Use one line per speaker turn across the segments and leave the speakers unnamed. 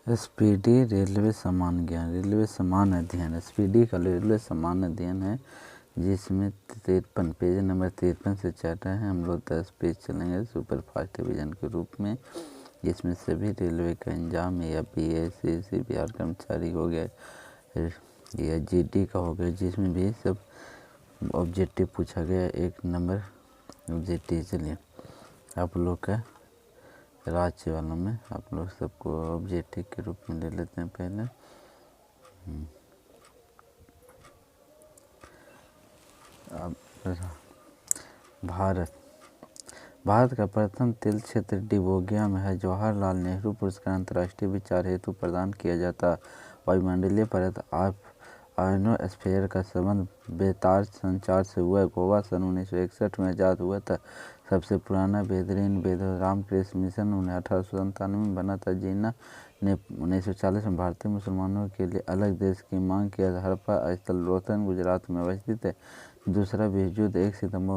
SPD railway समान ज्ञान, railway समान अध्ययन। एसपीडी का रेलवे समान अध्ययन है जिसमें 53 पेज नंबर 53 से चल रहे हैं। हम लोग 10 पेज चलेंगे सुपर फास्ट डिवीजन के रूप में, जिसमें सभी रेलवे का इंजाम या पीएससी बिहार कर्मचारी हो गया या जीडी का हो गया, जिसमें भी सब ऑब्जेक्टिव पूछा गया। 1 नंबर ऑब्जेक्टिव। चलिए आप लोग का राज्य वालों में आप लोग सबको ऑब्जेक्टिव के रूप में ले लेते हैं पहले। अब भारत का प्रथम तेल क्षेत्र डिवोगिया में है। जवाहरलाल नेहरू पुरस्कार अंतर्राष्ट्रीय विचार हेतु प्रदान किया जाता। वायुमंडलीय परत आयनोस्फीयर का संबंध बेतार संचार से हुआ। गोवा सन 1961 में आज़ाद हुआ था। सबसे पुराना बेदरीन रामकृष्ण मिशन 1897 में बना था। जीना ने 1940 में भारतीय मुसलमानों के लिए अलग देश की मांग किया। हड़प्पा स्थल रोहतन गुजरात में अवस्थित है। दूसरा विश्व युद्ध 1 सितंबर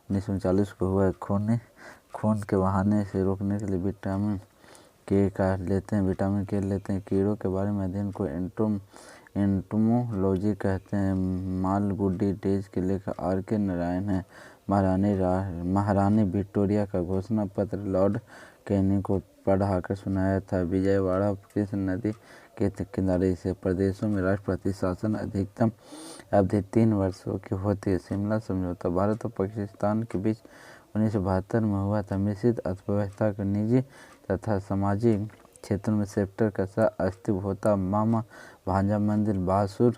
1939 को हुआ। खून के बहाने से रोकने के लिए विटामिन के लेते हैं। कीड़ों के बारे में अध्ययन को एंटोमोलॉजी कहते हैं। मालगुडी डेज के लेखक आर.के. नारायण है। महारानी विक्टोरिया का घोषणा पत्र लॉर्ड कैनिंग को पढ़ाकर सुनाया था। विजयवाड़ा कृष्ण नदी के किनारे से प्रदेशों में राष्ट्रपति शासन अधिकतम अवधि 3 वर्षों की होती है। शिमला समझौता भारत और पाकिस्तान के बीच 1972 में हुआ था। मिश्रित अर्थव्यवस्था के निजी तथा सामाजिक क्षेत्रों में सेक्टर का अस्तित्व होता। मामा भांजा मंदिर बासुर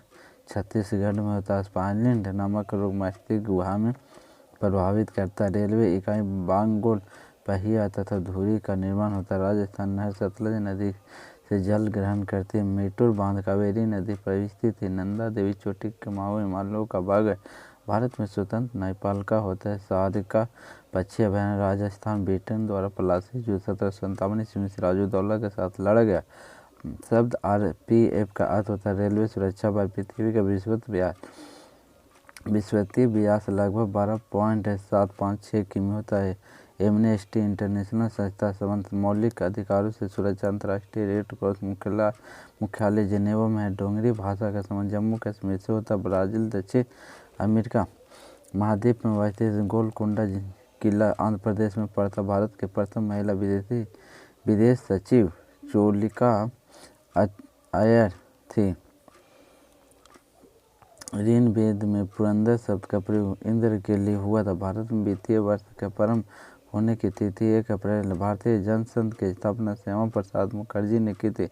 छत्तीसगढ़ में होता। स्पाइनलिंड नामक रोग मस्तिष्क गुहा में प्रभावित करता। रेलवे इकाई बांगोल पहिया तथा धुरी का निर्माण होता। राजस्थान नहर सतलज नदी से जल ग्रहण करती है। मेटूर बांध कावेरी नदी पर स्थित है। नंदा देवी चोटी के माओ हिमालयों का बाग है। भारत में स्वतंत्र न्यायपालिका होता है। साधिका पक्षी अभयारण्य राजस्थान ब्रिटेन द्वारा पलासी जो 1757 ईस्वी में सिराजुद्दौला के साथ लड़ गया। शब्द आरपीएफ का अर्थ होता है रेलवे सुरक्षा बल। पृथ्वी का विश्वतीय व्यास लगभग 12.756 किमी होता है। एमनेस्टी इंटरनेशनल संस्था संबंधित मौलिक अधिकारों से सुरक्षा अंतर्राष्ट्रीय रेड क्रॉस मुख्यालय जेनेवा में है। डोंगरी भाषा का संबंध जम्मू कश्मीर से होता। ब्राज़ील दक्षिण अमेरिका महाद्वीप में अवस्थित गोलकोंडा किला आंध्र प्रदेश में पड़ता। भारत के प्रथम महिला विदेश सचिव चोलिका अय्यर थी। ऋण वेद में पुरंदर शब्द का प्रयोग इंद्र के लिए हुआ था। भारत में वित्तीय वर्ष का प्रारंभ होने की तिथि 1 अप्रैल। भारतीय जनसंघ की स्थापना श्यामा प्रसाद मुखर्जी ने की थी।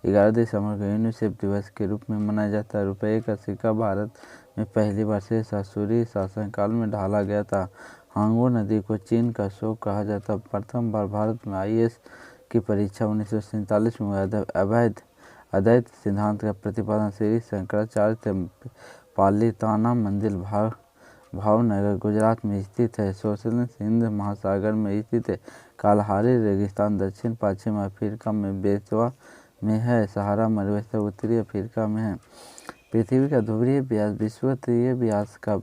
11 दिसंबर को यूनिसेफ दिवस के रूप में मनाया जाता है। रुपये का सिक्का भारत में पहली बार से सासूरी शासनकाल में ढाला गया था। हांगो नदी को चीन का शोक कहा जाता। प्रथम बार भारत में आईएएस की परीक्षा 1947 में हुआ। अद्वैत सिद्धांत का प्रतिपादन श्री शंकराचार्य थे। पालीताना मंदिर भावनगर गुजरात में स्थित है। सोशलिस्ट हिंद महासागर में स्थित है। कालहारी रेगिस्तान दक्षिण पश्चिम अफ्रीका में बेतवा में है। सहारा मरुस्थल उत्तरी अफ्रीका में है। पृथ्वी का ध्रुवीय व्यास विश्वतीय व्यास का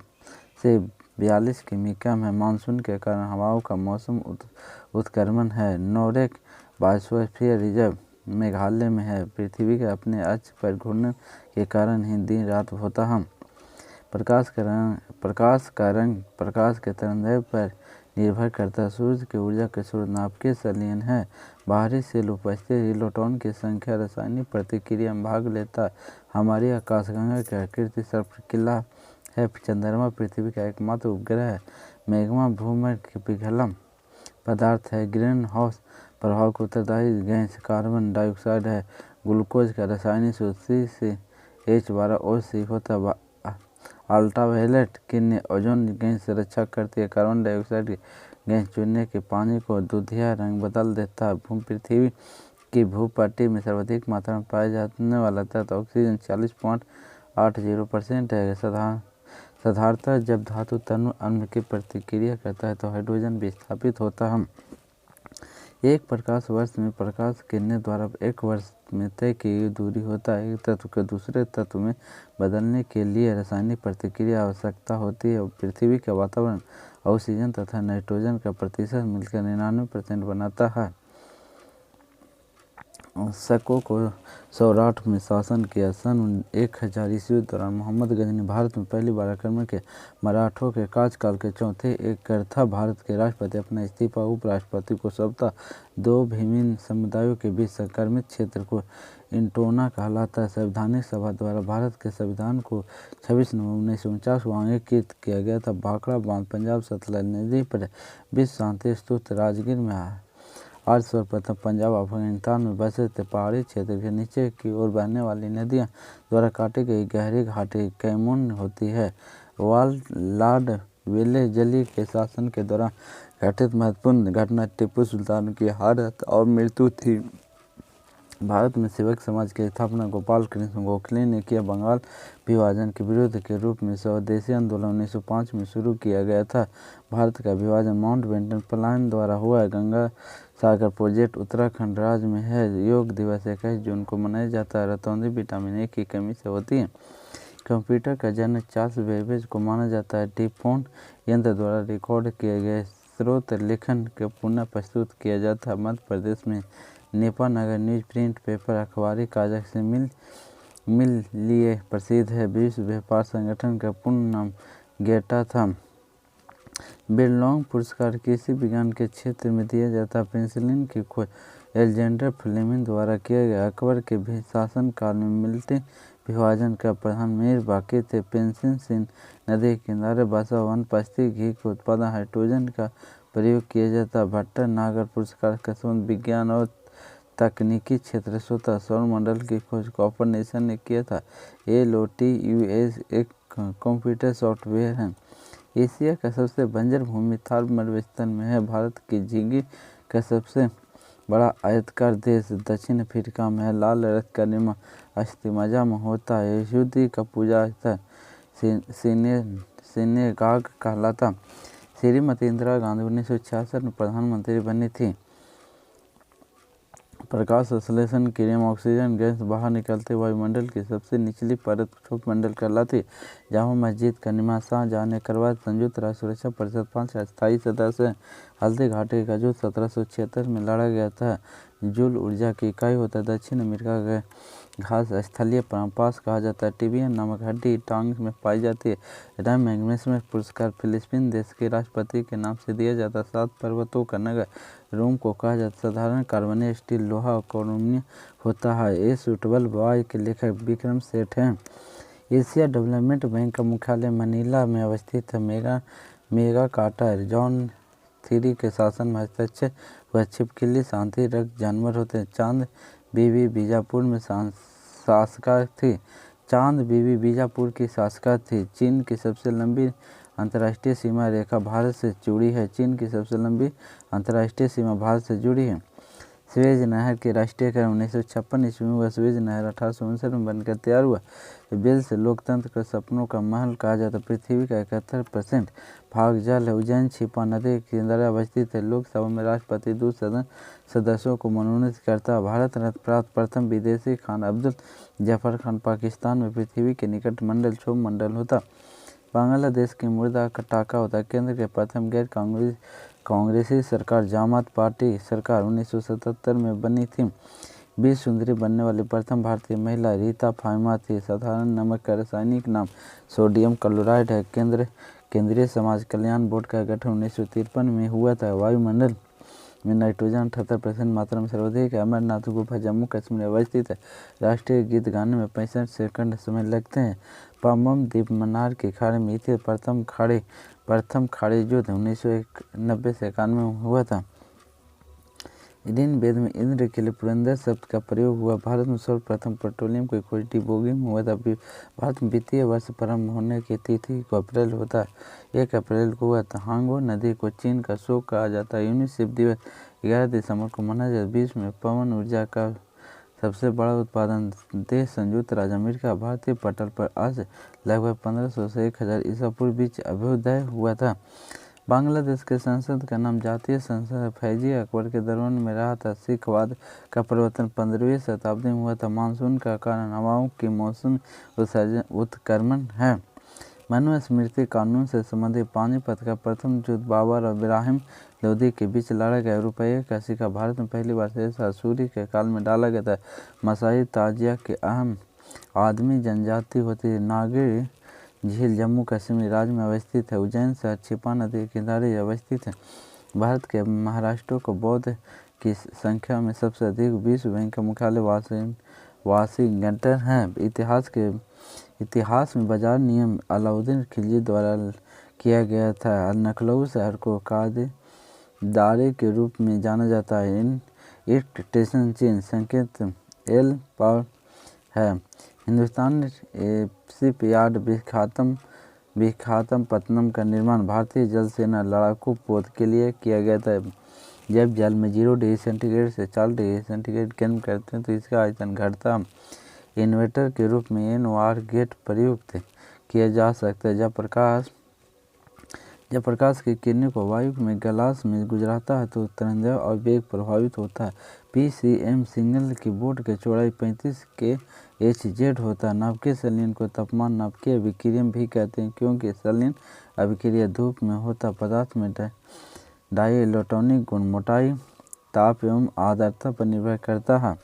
से 42 किमी कम है। मानसून के कारण हवाओं का मौसम उत्क्रमण है। नोरेक बायोस्फीयर रिजर्व मेघालय में है। पृथ्वी के अपने अक्ष पर घूमने के कारण ही दिन रात होता है। प्रकाश का रंग प्रकाश के तरंगदैर्घ्य पर निर्भर करता है। सूर्य की ऊर्जा के स्रोत नाभिकीय संलयन है। बाहरी सेल उपस्थित इलेक्ट्रॉन की संख्या रासायनिक प्रतिक्रिया में भाग लेता है। हमारी आकाशगंगा की आकृति सर्पिल है। चंद्रमा पृथ्वी का एकमात्र उपग्रह है। मैग्मा भूमध्य के पिघलम पदार्थ है। ग्रीन हाउस प्रभाव को उत्तरदायी गैस कार्बन डाइऑक्साइड है। ग्लूकोज का रासायनिक सूत्र CH12O होता। अल्ट्रावायलेट किरणें ओजोन गैस से रक्षा करती है। कार्बन डाइऑक्साइड गैस चुनने के पानी को दूधिया रंग बदल देता है। पृथ्वी की भूपट्टी में सर्वाधिक मात्रा में पाया जाने वाला तत्व ऑक्सीजन 40.80% है। साधारणतः जब धातु तनु अम्ल की प्रतिक्रिया करता है तो हाइड्रोजन विस्थापित होता है। एक प्रकाश वर्ष में प्रकाश किरणें द्वारा 1 वर्ष में तय की दूरी होता है। एक तत्व को दूसरे तत्व में बदलने के लिए रासायनिक प्रतिक्रिया आवश्यकता होती है। पृथ्वी का वातावरण ऑक्सीजन तथा नाइट्रोजन का प्रतिशत मिलकर 99% बनाता है। शकों को सौराठ में शासन किया। सन 1000 ईस्वी दौरान मोहम्मद गजनी ने भारत में पहली बार आक्रमण किया। मराठों के कार्यकाल के चौथे एक था भारत के राष्ट्रपति अपना इस्तीफा उपराष्ट्रपति को सौंपता। दो विभिन्न समुदायों के बीच संक्रमित क्षेत्र को इंटोना कहलाता है। संवैधानिक सभा द्वारा भारत के संविधान को 26 नवंबर 1949 को अंगीकृत किया गया था। भाखड़ा बांध पंजाब सतलज नदी पर विश्व शांति स्तूप राजगीर में आज सर्वप्रथम पंजाब अफगानिस्तान में बसे थे। पहाड़ी क्षेत्र के नीचे की ओर बहने वाली नदियां द्वारा काटी गई गहरी घाटी कैमून होती है। लॉर्ड वेलेस्ली के शासन के दौरान घटित महत्वपूर्ण घटना टीपू सुल्तान की हालत और मृत्यु थी। भारत में सेवक समाज की स्थापना गोपाल कृष्ण गोखले ने किया। बंगाल विभाजन के विरोध के रूप में स्वदेशी आंदोलन 1905 में शुरू किया गया था। भारत का विभाजन माउंटबेटन प्लान द्वारा हुआ है। गंगा सागर प्रोजेक्ट उत्तराखंड राज्य में है। योग दिवस 21 जून को मनाया जाता है। रतौंधी विटामिन ए की कमी से होती है। कंप्यूटर का जन्म चार्ल्स बेबेज को माना जाता है। टेलीफोन यंत्र द्वारा रिकॉर्ड किए गए स्रोत लेखन को पुनः प्रस्तुत किया जाता है। मध्य प्रदेश में नेपा नगर न्यूज प्रिंट पेपर अखबारी कागज से मिल लिए प्रसिद्ध है। विश्व व्यापार संगठन का पूर्ण नाम गेटा था। बेरलॉन्ग पुरस्कार कृषि विज्ञान के क्षेत्र में दिया जाता है। पेनिसिलिन की खोज एलेक्जेंडर फ्लेमिंग द्वारा किया गया। अकबर के भी शासनकाल में मिल्टी विभाजन का प्रधान मीर बाकी थे। पेंसिन नदी के किनारे बसा वनस्पति घी के उत्पादन हाइड्रोजन का प्रयोग किया जाता है। भट्टर नागर पुरस्कार का संबंध विज्ञान और तकनीकी क्षेत्र स्वतः सौर मंडल की खोज कॉपरनिकस ने किया था। LOTUS एक कंप्यूटर सॉफ्टवेयर है। एशिया का सबसे बंजर भूमि थार मरुस्थल में है। भारत की झींगी का सबसे बड़ा आयतकार देश दक्षिण अफ्रीका में है। लाल रक्त का निर्माण अस्थि मज्जा में होता है। यहूदी का पूजा स्थल सिनेगाग कहलाता। श्रीमती इंदिरा गांधी 1966 में प्रधानमंत्री बनी थी। प्रकाश संश्लेषण क्रिया में ऑक्सीजन गैस बाहर निकलते वायुमंडल की सबसे निचली परत क्षोभमंडल कहलाती। जामा मस्जिद का निर्माण शाहजहां ने करवाया। संयुक्त राष्ट्र सुरक्षा परिषद 5 अस्थायी सदस्य हैं। हल्दी घाटी का युद्ध 1776 में लड़ा गया था। जूल ऊर्जा की इकाई होता है। दक्षिण अमेरिका का घास स्थलीय पास कहा जाता है। टिबियन नामक हड्डी टांग में पाई जाती है। रैम मैग्नेगसेस पुरस्कार फिलीपींस देश के राष्ट्रपति के नाम से दिया जाता है। 7 पर्वतों का नगर रोम को कहा जाता है। साधारण कार्बनिक स्टील लोहा और क्रोमियम होता है। ये सूटेबल बॉय के लेखक विक्रम सेठ हैं। एशिया डेवलपमेंट बैंक का मुख्यालय मनीला में अवस्थित है। मेगा कार्टर जॉन III के शासन में हस्तक्षेप व छिपकली शांति रक्त जानवर होते हैं। चांद बीबी बीजापुर में शासका थी। चांद बीबी बीजापुर की शासका थी। चीन की सबसे लंबी अंतर्राष्ट्रीय सीमा रेखा भारत से जुड़ी है। चीन की सबसे लंबी अंतर्राष्ट्रीय सीमा भारत से जुड़ी है। स्वेज नहर के राष्ट्रीयकरण 1956 ईस्वी में हुआ। स्वेज नहर 1859 में बनकर तैयार हुआ। वेल्स लोकतंत्र का सपनों का महल कहा जाता है। पृथ्वी का 71% भाग जल है। उज्जैन छिपा नदी के किनारे अवस्थित है। लोकसभा में राष्ट्रपति 2 सदस्यों को मनोनीत करता है। भारत रत्न प्राप्त प्रथम विदेशी खान अब्दुल जफर खान। पाकिस्तान में पृथ्वी के निकट मंडल क्षोभ मंडल होता। बांग्लादेश की मुर्दा का टाका होता है। केंद्र के प्रथम गैर कांग्रेसी सरकार जामात पार्टी सरकार 1977 में बनी थी। विश्व सुंदरी बनने वाली प्रथम भारतीय महिला रीता फातिमा थी। साधारण नमक का रासायनिक नाम सोडियम क्लोराइड है। केंद्रीय समाज कल्याण बोर्ड का गठन 1953 में हुआ था। वायुमंडल में नाइट्रोजन 78% मात्रा में सर्वाधिक है। अमरनाथ गुफा जम्मू कश्मीर में अवस्थित है। राष्ट्रीय गीत गाने में 65 सेकंड समय लगते हैं। पाम्बम द्वीप मन्नार की खाड़ी में इथियोपिया प्रथम खाड़ी युद्ध 1990 से 91 में हुआ था। ऋण वेद में इंद्र के लिए पुरंदर शब्द का प्रयोग हुआ। भारत में सर्वप्रथम पेट्रोलियम की खोज डिबोगी में हुआ था। भारत में वित्तीय वर्ष प्रारंभ होने की तिथि को अप्रैल होता है। 1 अप्रैल को हुआ था। हांगो नदी को चीन का शोक कहा जाता है। यूनिसेफ दिवस 11 दिसंबर को मनाया जाता है। विश्व में पवन ऊर्जा का सबसे बड़ा उत्पादन देश संयुक्त राज्य अमेरिका। भारतीय पटल पर आज लगभग 1500 से 1000 ईसा पूर्व बीच अभ्युदय हुआ था। बांग्लादेश के संसद का नाम जातीय संसद है। फैजी अकबर के दरबार में रहा था। सिखवाद का प्रवर्तन 15वीं शताब्दी में हुआ था। मानसून का कारण हवाओं की मौसम उत्क्रमण है। मनुस्मृति कानून से संबंधित पानीपत का प्रथम युद्ध बाबर और इब्राहिम लोधी के बीच लड़ा गया। रुपये का सिक्का भारत में पहली बार शेरशाह सूरी के काल में डाला गया था। मसाई ताजिया के अहम आदमी जनजाति होती है। नागिर झील जम्मू कश्मीर राज्य में अवस्थित है। उज्जैन शहर छिपा नदी के किनारे अवस्थित है। भारत के महाराष्ट्र को बौद्ध की संख्या में सबसे अधिक। विश्व बैंक का मुख्यालय वाशिंगटन है। इतिहास में बाजार नियम अलाउद्दीन खिलजी द्वारा किया गया था। लखनऊ शहर को कादेदारे के रूप में जाना जाता है। ईस्ट स्टेशन चीन संकेत एल पर है। हिंदुस्तान शिपयार्ड विशाखापत्तनम का निर्माण भारतीय जल सेना लड़ाकू पोत के लिए किया गया था। जब जल में 0 डिग्री सेंटीग्रेड से 4 डिग्री सेंटीग्रेड गर्म करते हैं तो इसका आयतन घटता। इन्वर्टर के रूप में NOR गेट प्रयुक्त किया जा सकता है। जब प्रकाश की किरणों को वायु में ग्लास में गुजरता है तो तरंगदैर्घ्य और वेग प्रभावित होता है। PCM सिग्नल की बोर्ड की चौड़ाई 35 kHz होता है। नाभिकीय संलयन को तापमान नाभिकीय अभिक्रिया भी कहते हैं, क्योंकि संलयन अभिक्रिया धूप में होता पदार्थ में डाइइलेक्ट्रॉनिक गुण मोटाई, ताप एवं आर्द्रता पर निर्भर करता है।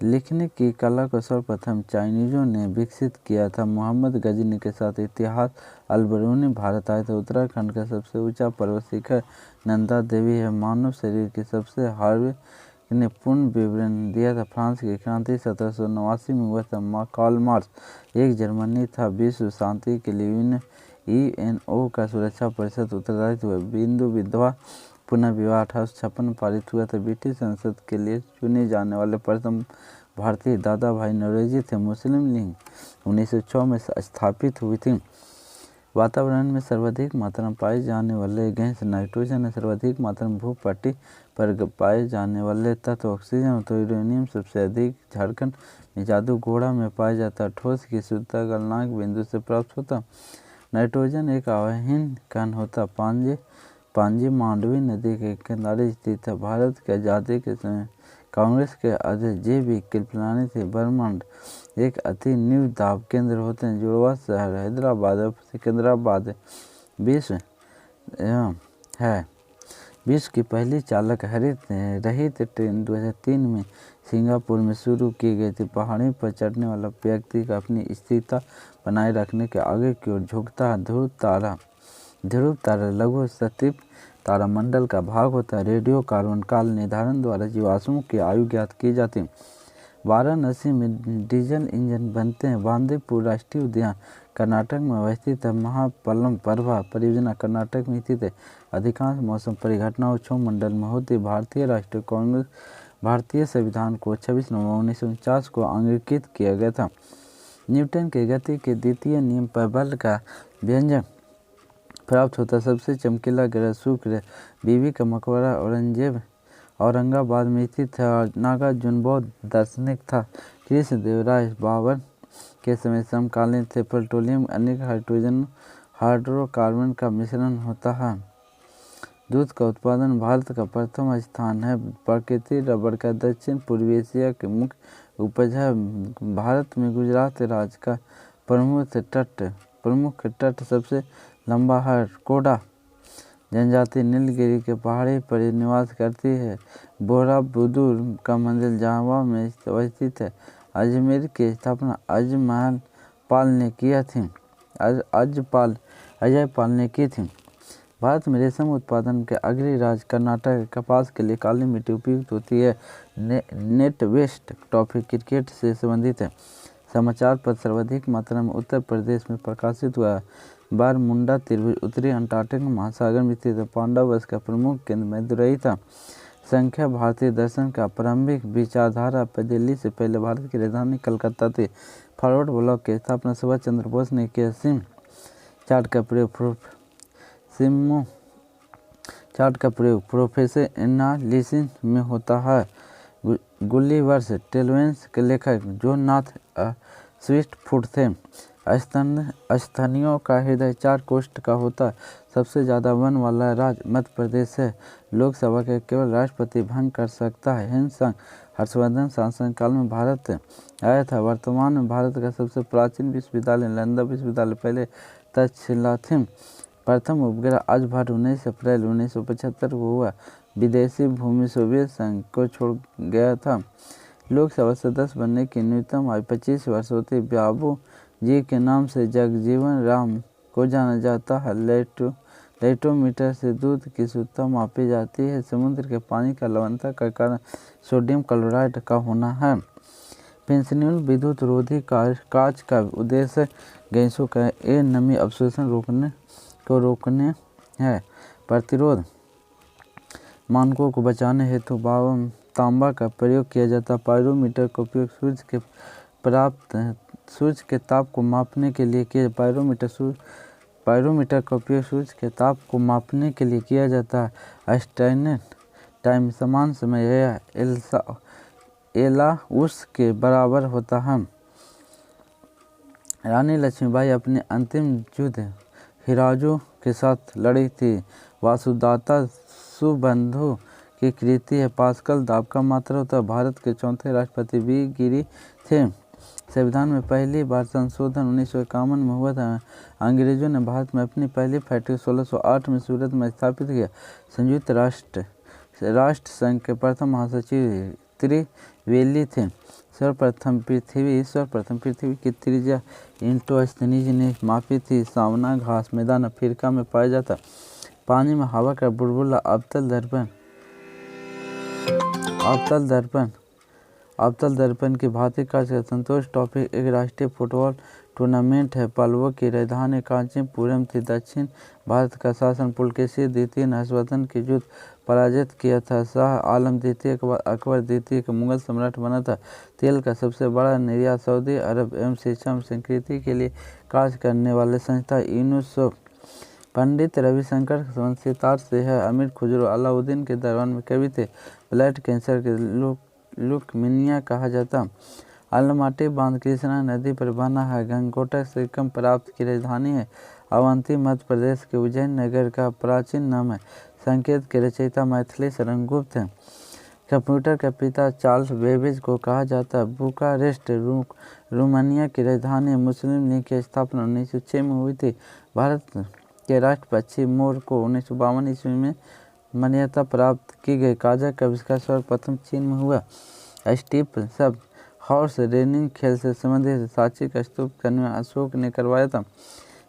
लिखने की कला को सर्वप्रथम चाइनीजों ने विकसित किया था। मोहम्मद गजनी के साथ इतिहास अल-बरूनी भारत आए थे। उत्तराखंड का सबसे ऊंचा पर्वत शिखर नंदा देवी है। मानव शरीर की सबसे हार्वे ने पूर्ण विवरण दिया था। फ्रांस की क्रांति 1789 में हुआ था। कार्ल मार्क्स एक जर्मनी था। विश्व शांति के लिए UNO का सुरक्षा परिषद उत्तरदायित्व हुआ। बिंदु विधवा पुनर्विवाह 1856 पारित हुआ था। ब्रिटिश संसद के लिए चुने जाने वाले प्रथम भारतीय दादा भाई नौरोजी थे। मुस्लिम लीग 1906 में स्थापित हुई थी। वातावरण में सर्वाधिक मात्रा में पाए जाने वाले गैस नाइट्रोजन है। सर्वाधिक मात्रा में भूपट्टी पर पाए जाने वाले तत्व ऑक्सीजन तो यूरेनियम सबसे अधिक झारखंड में जादूगोड़ा में पाया जाता है। ठोस की शुद्धता गलनांक बिंदु से प्राप्त होता। नाइट्रोजन एक आवाहीन कण होता। पांजी मांडवी नदी के किनारे स्थित है। भारत की आज़ादी के समय कांग्रेस के अध्यक्ष JB कृपलानी थे। ब्रह्मांड एक अति निम्न दाब केंद्र होते हैं। जुड़वा शहर हैदराबाद और सिकंदराबाद विश्व है। विश्व की पहली चालक रहित ट्रेन 2003 में सिंगापुर में शुरू की गई थी। पहाड़ी पर चढ़ने वाला व्यक्ति का अपनी स्थिरता बनाए रखने के आगे की ओर झुकता है। ध्रुव तारा लघु सटीक तारामंडल का भाग होता है। रेडियो कार्बन काल निर्धारण द्वारा जीवाश्मों की आयु ज्ञात की जाती है। वाराणसी में डीजल इंजन बनते हैं। बांदीपुर राष्ट्रीय उद्यान कर्नाटक में अवस्थित है। महापल्लम पर्वा परियोजना कर्नाटक में स्थित है। अधिकांश मौसम परिघटनाओं क्षोभमंडल में होती है। भारतीय राष्ट्रीय कांग्रेस भारतीय संविधान को 26 नवंबर 1949 को अंगीकृत किया गया था। न्यूटन के गति के द्वितीय नियम पर बल का व्यंजक प्राप्त होता। सबसे चमकीला ग्रह शुक्र है। बीबी का मकबरा औरंगाबाद में स्थित है और नागार्जुन बौद्ध दार्शनिक था। कृष्ण देवराय बाबर के समय समकालीन थे। पेट्रोलियम अनेक हाइड्रोजन हाइड्रोकार्बन का मिश्रण होता है। दूध का उत्पादन भारत का प्रथम स्थान है। प्रकृति रबड़ का दक्षिण पूर्वी एशिया के मुख्य उपज है। भारत में गुजरात राज्य का प्रमुख तट सबसे लंबा है। कोडा जनजाति नीलगिरी के पहाड़ी पर निवास करती है। बोराबुदुर का मंदिर जावा में अवस्थित है। अजमेर की स्थापना अजय पाल ने की थी। भारत में रेशम उत्पादन के अग्रणी राज्य कर्नाटक है। कपास के लिए काली मिट्टी उपयुक्त होती है। नेट वेस्ट ट्रॉफी क्रिकेट से संबंधित है। समाचार पत्र सर्वाधिक मात्रा में उत्तर प्रदेश में प्रकाशित हुआ है। बारमुंडा त्रिभुज उत्तरी अंटार्कटिक महासागर में स्थित है। पांडववंश का प्रमुख केंद्र मदुरई था। संख्या भारतीय दर्शन का प्रारंभिक विचारधारा पर दिल्ली से पहले भारत की राजधानी कलकत्ता थी। फॉरवर्ड ब्लॉक की स्थापना सुभाष चंद्र बोस ने किया। सिम चार्ट का प्रयोग प्रोफेसर एनालिसिस में होता है। गुलिवर्स टेलवेंस के लेखक जॉन नाथ स्विफ्ट थे। स्थानियों का हृदय 4 कोष्ठ का होता है। सबसे ज़्यादा वन वाला राज्य मध्य प्रदेश है। लोकसभा के केवल राष्ट्रपति भंग कर सकता है। हिंद हर्षवर्धन शासन काल में भारत आया था। वर्तमान में भारत का सबसे प्राचीन विश्वविद्यालय नालंदा विश्वविद्यालय पहले तक्षशिला थी। प्रथम उपग्रह आर्यभट्ट 19 अप्रैल 1975 को हुआ। विदेशी भूमि सोवियत संघ को छोड़ गया था। लोकसभा सदस्य बनने की न्यूनतम आयु 25 वर्ष होती। बाबू जी के नाम से जगजीवन राम को जाना जाता है। लाइटोमीटर से दूध की शुद्धता मापी जाती है। समुद्र के पानी का लवणता का कारण सोडियम क्लोराइड का होना है। पेंसिल विद्युत रोधी कांच का उद्देश्य गैसों का नमी अवशोषण रोकने है। प्रतिरोध मानकों को बचाने हेतु तांबा का प्रयोग किया जाता है। पायरोमीटर का उपयोग सूर्य के ताप को मापने के लिए किया। पायरोमीटर का उपयोग सूर्य के ताप को मापने के लिए किया जाता है। स्टैंडर्ड टाइम समान समय या एलाउस के बराबर होता है। रानी लक्ष्मीबाई अपने अंतिम युद्ध हिराजू के साथ लड़ी थी। वासुदाता सुबंधु की कृति है। पास्कल दाब का मात्रा होता है। भारत के चौथे राष्ट्रपति वी गिरी थे। संविधान में पहली बार संशोधन 1951 में हुआ था। अंग्रेजों ने भारत में अपनी पहली फैक्ट्री 1608 में सूरत में स्थापित किया। संयुक्त राष्ट्र संघ के प्रथम महासचिव त्रिवेली थे। सर्वप्रथम पृथ्वी की त्रिज्या एरिस्टोस्थेनीज ने मापी थी। सावना घास मैदान अफ्रीका में पाया जाता। पानी में हवा का बुलबुला अवतल दर्पण की भांति कांच का संतोष ट्रॉफी एक राष्ट्रीय फुटबॉल टूर्नामेंट है। पल्लवों की राजधानी कांचीपुरम थी। दक्षिण भारत का शासन पुलकेशी द्वितीय ने हर्षवर्धन के युद्ध पराजित किया था। शाह आलम द्वितीय के बाद अकबर द्वितीय का मुगल सम्राट बना था। तेल का सबसे बड़ा निर्यात सऊदी अरब एवं शिक्षा में संस्कृति के लिए कार्य करने वाले संस्था यूनिसेफ। पंडित रविशंकर संबंध सितार से है। अमीर खुजरो अलाउद्दीन के दरबार में कवि थे। ब्लड कैंसर के लुकमिनिया कहा जाता। अलमाटी बांध कृष्णा नदी पर बना है। गंगकोटा सिक्किम प्रांत की राजधानी है। अवंती मध्य प्रदेश के उज्जैन नगर का प्राचीन नाम है। संकेत के रचयिता मैथिली शरण गुप्त हैं। कंप्यूटर का पिता चार्ल्स बेबेज को कहा जाता है। बुकारेस्ट रोमानिया की राजधानी है। मुस्लिम लीग की स्थापना 1906 में हुई थी। भारत के राष्ट्र पक्षी मोर को 1952 ईस्वी में मान्यता प्राप्त की गई। काजा का आविष्कार सर्वप्रथम चीन में हुआ। स्टीप सब हॉर्स रेसिंग खेल से संबंधित साक्षी का स्तूप कन्या अशोक ने करवाया था।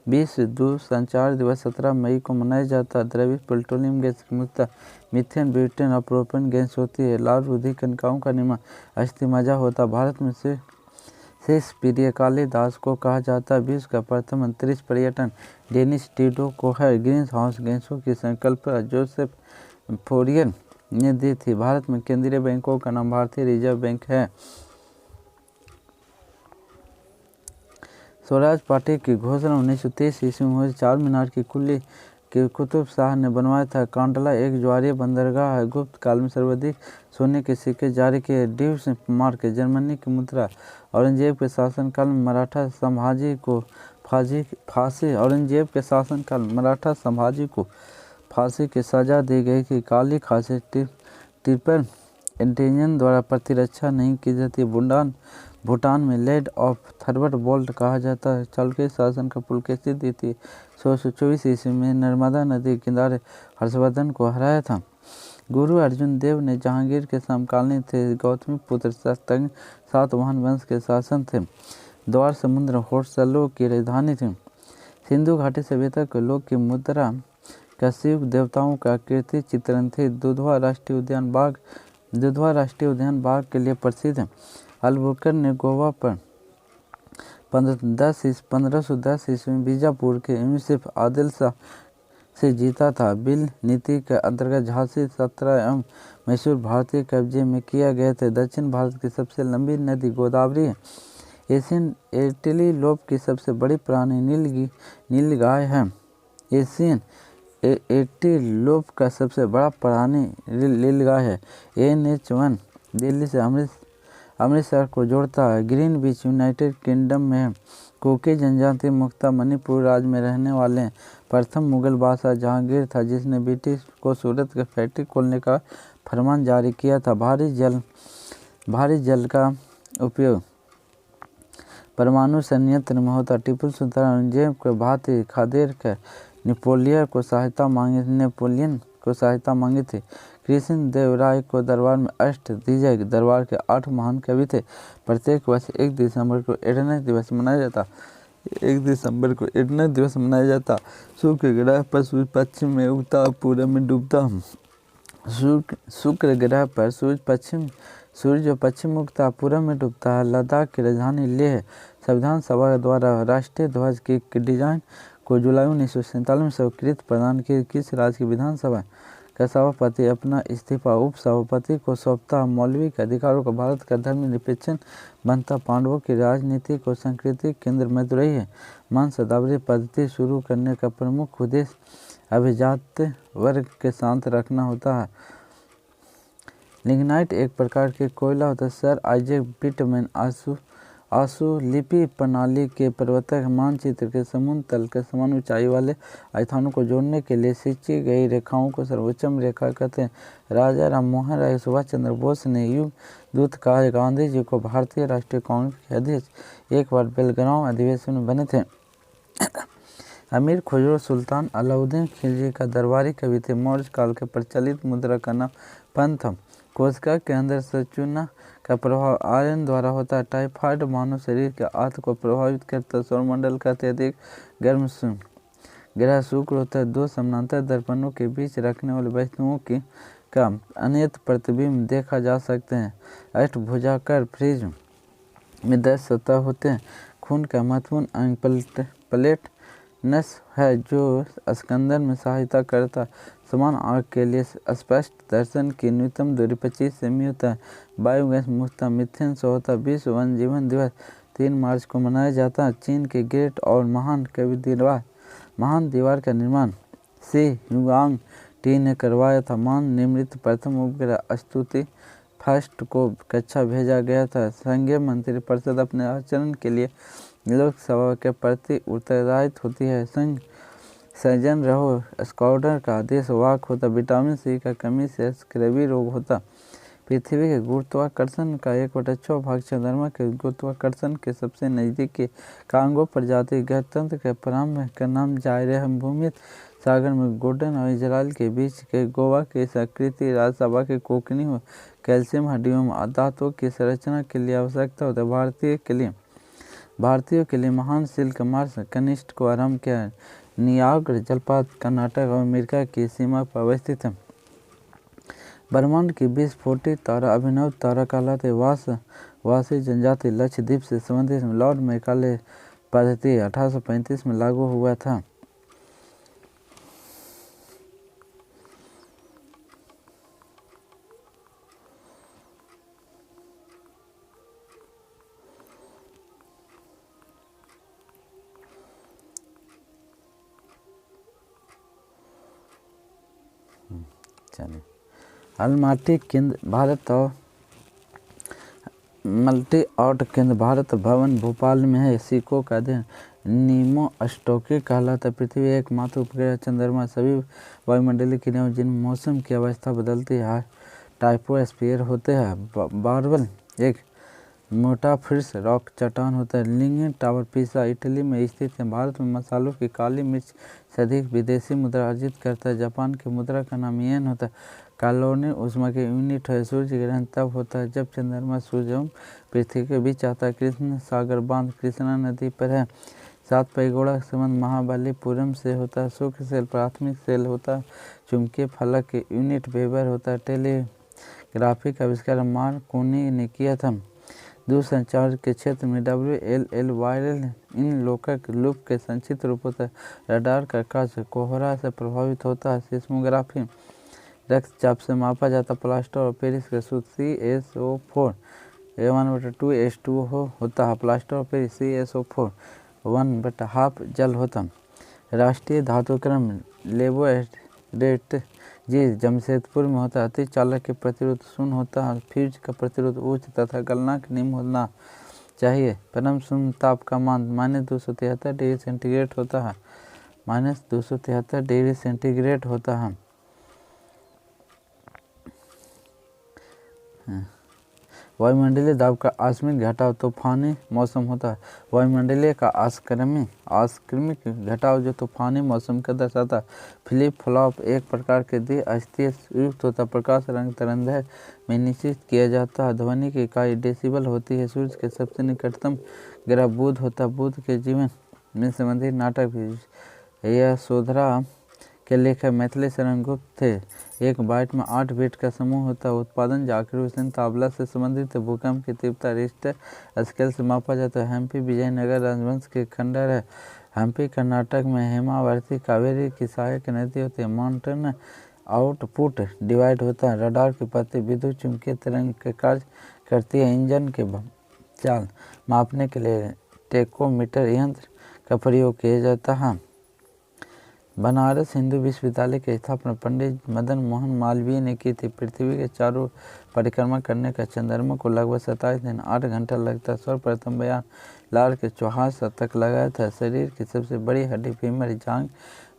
विश्व दूरसंचार दिवस 17 मई को मनाया जाता है। द्रवित पेट्रोलियम गैस की मुक्ता मीथेन ब्यूटेन और प्रोपेन गैस होती है। लाल रुधिर कणिकाओं का निर्माण अस्थि-मज्जा होता है। भारत में शेक्सपियर कालिदास को कहा जाता है। विश्व का प्रथम अंतरिक्ष पर्यटन डेनिस टिडो को है। ग्रीन हाउस गैसों की संकल्पना जोसेफ फोरियर ने दी थी। भारत में केंद्रीय बैंकों का नाम भारतीय रिजर्व बैंक है। स्वराज पार्टी की घोषणा 1923 ईस्वी में हुई। चार मीनार की कुल्ली के कुतुब शाह ने बनवाया था। कांडला एक ज्वारीय बंदरगाह है। गुप्त काल में सर्वाधिक सोने के सिक्के जारी किए। ड्यूस मार्क जर्मनी की मुद्रा। औरंगजेब के शासनकाल में मराठा संभाजी को फांसी की सजा दी गई थी। काली खांसी ट्रिपल इंटेंजन द्वारा प्रतिरक्षा नहीं की जाती। भूटान में लैंड ऑफ थंडरबोल्ट बोल्ट कहा जाता है। चालुक्य शासन का पुलकेशी द्वितीय 1624 ईस्वी में नर्मदा नदी के किनारे हर्षवर्धन को हराया था। गुरु अर्जुन देव ने जहांगीर के समकालीन थे। गौतमी पुत्र शतंग सातवाहन वंश के शासन थे। द्वार समुद्र होयसलों की राजधानी थी। सिंधु घाटी सभ्यता के लोग की मुद्रा का शिव देवताओं का आकृति चित्रण थी। दुधवा राष्ट्रीय उद्यान बाघ के लिए प्रसिद्ध है। अलबुकर ने गोवा पर 1510 ईस्वी में बीजापुर के यूसुफ आदिल शाह से जीता था। बिल नीति के अंतर्गत झांसी, सतरा एवं मैसूर भारतीय कब्जे में किया गए थे। दक्षिण भारत की सबसे लंबी नदी गोदावरी है। एशियन एंटीलोप की सबसे बड़ी प्राणी नीलगाय है। एशियन एंटीलोप का सबसे बड़ा प्राणी नीलगाय है। NH1 दिल्ली से अमृतसर को जोड़ता है। ग्रीन बीच यूनाइटेड किंगडम में है। कुकी जनजाति मुख्यतः मणिपुर राज्य में रहने वाले हैं। प्रथम मुगल बादशाह जहांगीर था जिसने ब्रिटिश को सूरत का फैक्ट्री खोलने का फरमान जारी किया था। भारी जल का उपयोग परमाणु संयंत्र में होता। टीपू सुल्तान औरंगजेब के भांति खदेड़ कर नेपोलियन को सहायता मांगी थी। कृष्ण देव राय को दरबार में अष्टदिग्गज दरबार के 8 महान कवि थे। प्रत्येक वर्ष 1 दिसंबर को एडना दिवस मनाया जाता। शुक्र ग्रह पर सूर्य पश्चिम में उगता और पूरब में डूबता। शुक्र ग्रह पर सूर्य जो पश्चिम में उगता पूरब में डूबता है। लद्दाख की राजधानी लेह संविधान सभा द्वारा राष्ट्रीय ध्वज की डिजाइन को जुलाई 1947 में स्वीकृति प्रदान की। किस राज्य की विधानसभा का सभापति अपना इस्तीफा उप सभापति को सौंपता? मौलवी के अधिकारों को भारत का धर्मनिरपेक्ष बनता। पांडवों की राजनीति को संस्कृति केंद्र मदुरई है। वंशधारी पद्धति शुरू करने का प्रमुख उद्देश्य अभिजात वर्ग के शांत रखना होता है। लिग्नाइट एक प्रकार के कोयला होता है। सर आइजैक पिटमैन आशुलिपि प्रणाली के प्रवर्तक मानचित्र के समुद्र तल के समान ऊंचाई वाले स्थानों को जोड़ने के लिए खींची गई रेखाओं को सर्वोच्चम रेखा कहते हैं। राजा राम मोहन राय सुभाष चंद्र बोस ने युग दूत कहा। गांधी जी को भारतीय राष्ट्रीय कांग्रेस के अध्यक्ष एक बार बेलगाम अधिवेशन में बने थे। अमीर खुसरो सुल्तान अलाउद्दीन खिलजी का दरबारी कवि थे। मौर्य काल के प्रचलित मुद्रा का नाम पंथम। कोशिका के अंदर सचूना का प्रभाव आयरन द्वारा होता है। टाइफाइड मानव शरीर के आंत को प्रभावित करता है। सौरमंडल का अत्यधिक गर्म ग्रह शुक्र होता है। 2 समानांतर दर्पणों के बीच रखने वाली वस्तुओं का अनेक प्रतिबिंब देखा जा सकते हैं। अष्टभुजाकार प्रिज्म में 10 सतह होते हैं। खून का महत्वपूर्ण अंग प्लेटनस है जो स्कंदन में सहायता करता है। समान आँख के लिए स्पष्ट दर्शन की न्यूनतम दूरी 25 सेमी होता है। बायोगैस मुक्ता मिथेन से होता है। विश्व वन जीवन दिवस 3 मार्च को मनाया जाता है। चीन के ग्रेट और महान दीवार का निर्माण शी हुआंग टी ने करवाया था। मान निर्मित प्रथम उपग्रह अस्तुति फर्स्ट को कक्षा भेजा गया था। संघीय मंत्री परिषद अपने आचरण के लिए लोकसभा के प्रति उत्तरदायी होती है। सजन रहो स्क्वाड्रन का आदेश वाक होता। विटामिन सी का कमी से स्क्रैबी रोग होता। पृथ्वी के गुरुत्वाकर्षण का 1/6 भाग चंद्रमा के गुरुत्वाकर्षण के सबसे नज़दीकी कांगो प्रजाति गणतंत्र के प्रारंभ का नाम जायरे है। भूमि सागर में गोल्डन और इजराइल के बीच के गोवा की संस्कृति राज्यसभा के कोकनी हो। कैल्शियम हड्डियों में दांतों की संरचना के लिए आवश्यकता होता है। भारतीयों के लिए महान सिल्क मार्च कनिष्ठ को आरंभ किया है। नियाग्रा जलप्रपात कर्नाटक और अमेरिका की सीमा पर अवस्थित है। ब्रह्मांड की विस्फोटित तारा अभिनव तारा कहलाते। वासी जनजाति लक्षद्वीप से संबंधित लॉर्ड मैकाले पद्धति 1835 में लागू हुआ था। अलमाटी केंद्र भारत भवन भोपाल में है। सिक्कों का अध्ययन नीमो स्टोकी कहलाता। पृथ्वी एकमात्र उपग्रह चंद्रमा सभी वायुमंडलीय क्रियाओं जिनमें मौसम की अवस्था बदलती है टाइपोस्फीयर होते हैं। बारबल एक मोटाफिर्स रॉक चट्टान होता है। लिंगन टावर पिसा इटली में स्थित है। भारत में मसालों की काली मिर्च से अधिक विदेशी मुद्रा अर्जित करता है। जापान की मुद्रा का नाम येन होता है। कैलोरी ऊष्मा के यूनिट है। सूर्य ग्रहण तब होता है जब चंद्रमा सूर्य एवं पृथ्वी के बीच आता है। कृष्ण सागर बांध कृष्णा नदी पर है। 7 पैगोड़ा का संबंध महाबलीपुरम से होता है। शुक्र सेल प्राथमिक सेल होता है। चुंबकीय फलक के यूनिट वेबर होता है। टेलीग्राफी का आविष्कार मार्कोनी ने किया था। दूरसंचार के क्षेत्र में WLL वायरल इन लोकक लूप के संक्षिप्त रूप होता है। रडार का कार्य कोहरा से प्रभावित होता है। सिस्मोग्राफी रक्तचाप से मापा जाता। प्लास्टर ऑफ पेरिस का सूत्र CSO4 1/2H2O होता है। प्लास्टर ऑफ पेरिस CSO4 1/2 जल होता। राष्ट्रीय धातुक्रम लेबोरेटरी जमशेदपुर में होता है। अति चालक के प्रतिरोध 0 होता है। फ्यूज का प्रतिरोध उच्च तथा गलनांक निम्न होना चाहिए। परम शून्य ताप का मान -273 डिग्री सेंटीग्रेड होता है। -273 डिग्री सेंटीग्रेड होता है। वायुमंडलीय दाब का आकस्मिक घटाव तूफानी मौसम होता है। वायुमंडलीय का आकस्मिक घटाव जो तूफानी मौसम का दर्शाता है। फ्लिप फ्लॉप एक प्रकार के द्विअक्षीय युक्त होता है। प्रकाश रंग तरंगदैर्घ्य में निश्चित किया जाता है। ध्वनि की इकाई डेसिबल होती है। सूर्य के सबसे निकटतम ग्रह बुध होता है। बुध के जीवन में संबंधित नाटक यशोधरा के लेखक मैथिली शरण गुप्त थे। एक बाइट में 8 बिट का समूह होता है। उत्पादन जाकर उष्ण तावला से संबंधित है। भूकंप की तीव्रता रिश्टर स्केल से मापा जाता है। हम्पी विजयनगर राजवंश के खंडहर है। हम्पी कर्नाटक में हेमावती कावेरी की सहायक नदी होती है। माउंटेन आउटपुट डिवाइड होता है। रडार की पत्ती विद्युत चुंबकीय तरंग के कार्य करती है। इंजन के चाल मापने के लिए टेकोमीटर यंत्र का प्रयोग किया जाता है। बनारस हिंदू विश्वविद्यालय की स्थापना पंडित मदन मोहन मालवीय ने की थी। पृथ्वी के चारों परिक्रमा करने का चंद्रमा को लगभग 27 दिन 8 घंटा लगता है। सर्वप्रथम बयान लाल के चौहास तक लगाया था। शरीर की सबसे बड़ी हड्डी फीमर जांग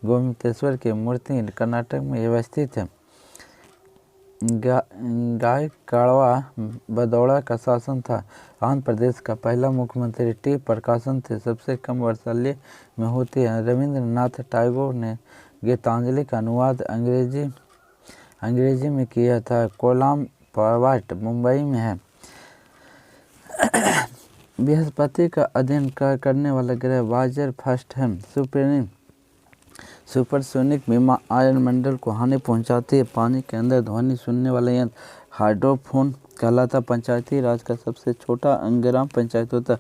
गोमतेश्वर की मूर्ति कर्नाटक में अवस्थित है। गायकवाड़ बड़ौदा का शासन था। आंध्र प्रदेश का पहला मुख्यमंत्री टी प्रकाशन थे। सबसे कम वर्षाल्य में होती है। रविंद्रनाथ टैगोर ने गीतांजलि का अनुवाद अंग्रेजी में किया था। कोलाम पर्वत मुंबई में है। बृहस्पति का अध्ययन करने वाला ग्रह वाजर फर्स्ट है। सुपरसोनिक विमान वायुमंडल को हानि पहुंचाती है। पानी के अंदर ध्वनि सुनने वाला यंत्र हाइड्रोफोन कहलाता। पंचायती राज का सबसे छोटा अंग ग्राम पंचायत होता है।